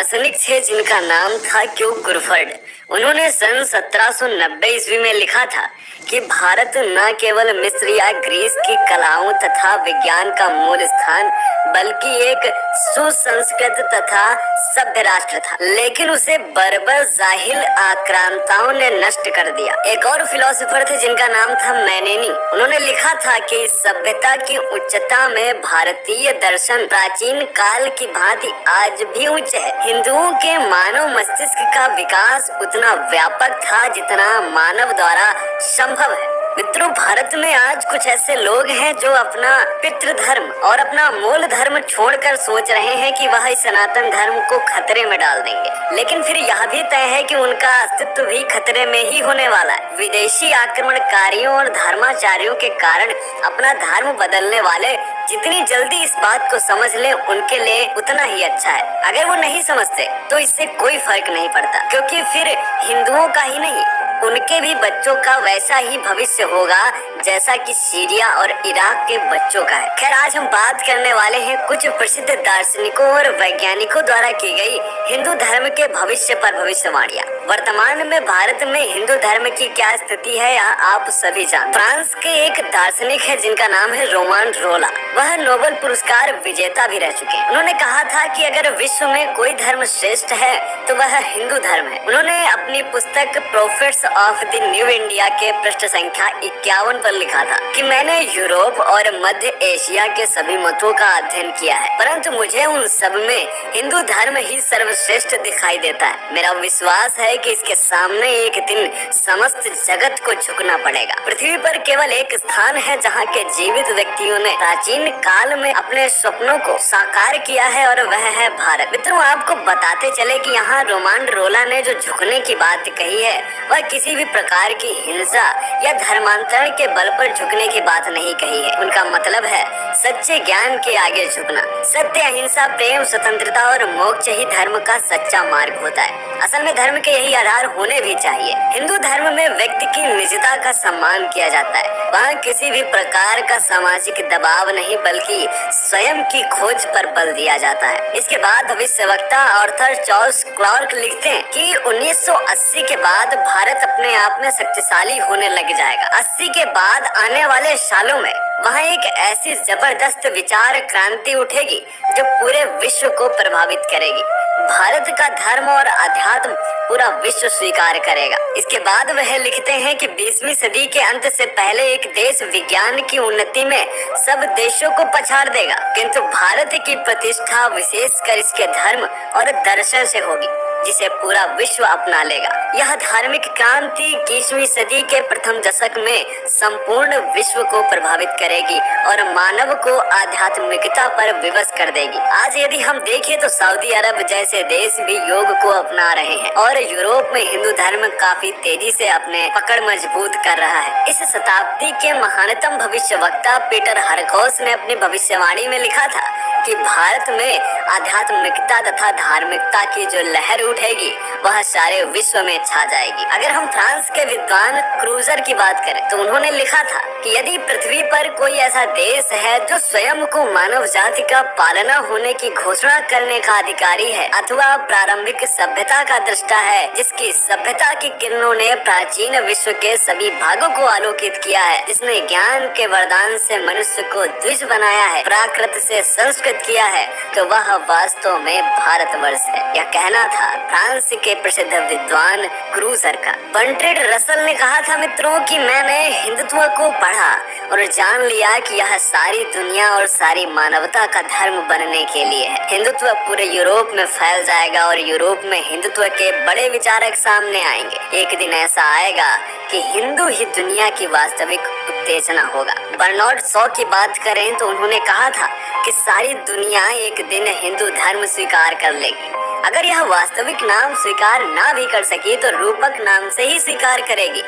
दार्शनिक थे जिनका नाम था क्यू गुरफर्ड। उन्होंने सन 1790 ईस्वी में लिखा था कि भारत न केवल मिस्र या ग्रीस की कलाओं तथा विज्ञान का मूल स्थान बल्कि एक सुसंस्कृत तथा सभ्य राष्ट्र था, लेकिन उसे बर्बर जाहिल आक्रांताओं ने नष्ट कर दिया। एक और फिलोसोफर थे जिनका नाम था मैनेनी। उन्होंने लिखा था कि सभ्यता की उच्चता में भारतीय दर्शन प्राचीन काल की भांति आज भी उच्च है। हिंदुओं के मानव मस्तिष्क का विकास उतना व्यापक था जितना मानव द्वारा संभव है। मित्रों, भारत में आज कुछ ऐसे लोग हैं जो अपना पितृ धर्म और अपना मूल धर्म छोड़कर सोच रहे हैं कि वह इस सनातन धर्म को खतरे में डाल देंगे, लेकिन फिर यह भी तय है कि उनका अस्तित्व भी खतरे में ही होने वाला है। विदेशी आक्रमणकारियों और धर्माचार्यों के कारण अपना धर्म बदलने वाले जितनी जल्दी इस बात को समझ ले उनके लिए उतना ही अच्छा है। अगर वो नहीं समझते तो इससे कोई फर्क नहीं पड़ता, क्योंकि फिर हिंदुओं का ही नहीं उनके भी बच्चों का वैसा ही भविष्य होगा जैसा कि सीरिया और इराक के बच्चों का है। खैर, आज हम बात करने वाले हैं कुछ प्रसिद्ध दार्शनिकों और वैज्ञानिकों द्वारा की गई हिंदू धर्म के भविष्य पर भविष्यवाणियां। वर्तमान में भारत में हिंदू धर्म की क्या स्थिति है यह आप सभी जानते हैं। फ्रांस के एक दार्शनिक है जिनका नाम है रोमान रोला। वह नोबेल पुरस्कार विजेता भी रह चुके हैं। उन्होंने कहा था कि अगर विश्व में कोई धर्म श्रेष्ठ है तो वह हिंदू धर्म है। उन्होंने अपनी पुस्तक prophets of the new India के पृष्ठ संख्या 51 पर लिखा था कि मैंने यूरोप और मध्य एशिया के सभी मतों का अध्ययन किया है, परंतु मुझे उन सब में हिंदू धर्म ही सर्वश्रेष्ठ दिखाई देता है। मेरा विश्वास है कि इसके सामने एक दिन समस्त जगत को झुकना पड़ेगा। पृथ्वी पर केवल एक स्थान है जहाँ के जीवित व्यक्तियों ने प्राचीन काल में अपने सपनों को साकार किया है और वह है भारत। मित्रों, आपको बताते चले कि यहाँ रोमान रोला ने जो झुकने की बात कही है वह किसी भी प्रकार की हिंसा या धर्मांतरण के बल पर झुकने की बात नहीं कही है। उनका मतलब है सच्चे ज्ञान के आगे झुकना। सत्य, अहिंसा, प्रेम, स्वतंत्रता और मोक्ष ही धर्म का सच्चा मार्ग होता है। असल में धर्म के यही आधार होने भी चाहिए। हिंदू धर्म में व्यक्ति की निजता का सम्मान किया जाता है। वहाँ किसी भी प्रकार का सामाजिक दबाव नहीं बल्कि स्वयं की खोज पर बल दिया जाता है। इसके बाद भविष्यवक्ता आर्थर चार्ल्स क्लार्क लिखते हैं कि 1980 के बाद भारत अपने आप में शक्तिशाली होने लग जाएगा। 80 के बाद आने वाले सालों में वहाँ एक ऐसी जबरदस्त विचार क्रांति उठेगी जो पूरे विश्व को प्रभावित करेगी। भारत का धर्म और अध्यात्म पूरा विश्व स्वीकार करेगा। इसके बाद वह लिखते हैं कि 20वीं सदी के अंत से पहले एक देश विज्ञान की उन्नति में सब देशों को पछाड़ देगा, किंतु भारत की प्रतिष्ठा विशेषकर इसके धर्म और दर्शन से होगी जिसे पूरा विश्व अपना लेगा। यह धार्मिक क्रांति 21वीं सदी के प्रथम दशक में संपूर्ण विश्व को प्रभावित करेगी और मानव को आध्यात्मिकता पर विवश कर देगी। आज यदि हम देखें तो सऊदी अरब जैसे देश भी योग को अपना रहे हैं और यूरोप में हिंदू धर्म काफी तेजी से अपने पकड़ मजबूत कर रहा है। इस शताब्दी के महानतम भविष्यवक्ता पीटर हरकोस ने अपनी भविष्यवाणी में लिखा था कि भारत में आध्यात्मिकता तथा धार्मिकता की जो लहर उठेगी वह सारे विश्व में छा जाएगी। अगर हम फ्रांस के विद्वान क्रूजर की बात करें तो उन्होंने लिखा था कि यदि पृथ्वी पर कोई ऐसा देश है जो स्वयं को मानव जाति का पालना होने की घोषणा करने का अधिकारी है अथवा प्रारंभिक सभ्यता का दृष्टा है, जिसकी सभ्यता की किरणों ने प्राचीन विश्व के सभी भागों को आलोकित किया है, जिसने ज्ञान के वरदान से मनुष्य को द्विज बनाया है, प्राकृत से संस्कृत किया है, तो वह वास्तव में भारतवर्ष है। यह कहना था फ्रांस के प्रसिद्ध विद्वान क्रूजर का। बर्ट्रैंड रसल ने कहा था मित्रों कि मैंने हिंदुत्व को पढ़ा और जान लिया कि यह सारी दुनिया और सारी मानवता का धर्म बनने के लिए है। हिंदुत्व पूरे यूरोप में फैल जाएगा और यूरोप में हिंदुत्व के बड़े विचारक सामने आएंगे। एक दिन ऐसा आएगा कि हिंदू ही दुनिया की वास्तविक उत्तेजना होगा। बर्नार्ड शॉ की बात करें तो उन्होंने कहा था कि सारी दुनिया एक दिन हिंदू धर्म स्वीकार कर लेगी। अगर यह वास्तविक नाम स्वीकार ना भी कर सकी तो रूपक नाम से ही स्वीकार करेगी।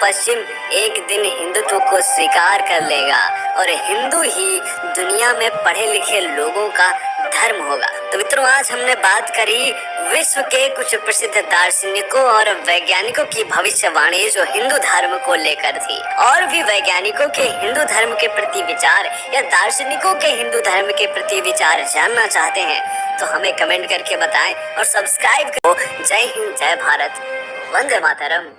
पश्चिम एक दिन हिंदुत्व को स्वीकार कर लेगा और हिंदू ही दुनिया में पढ़े लिखे लोगों का धर्म होगा। तो मित्रों, आज हमने बात करी विश्व के कुछ प्रसिद्ध दार्शनिकों और वैज्ञानिकों की भविष्यवाणी जो हिंदू धर्म को लेकर थी। और भी वैज्ञानिकों के हिंदू धर्म के प्रति विचार या दार्शनिकों के हिंदू धर्म के प्रति विचार जानना चाहते हैं तो हमें कमेंट करके बताएं और सब्सक्राइब करो। जय हिंद, जय भारत, वंदे मातरम।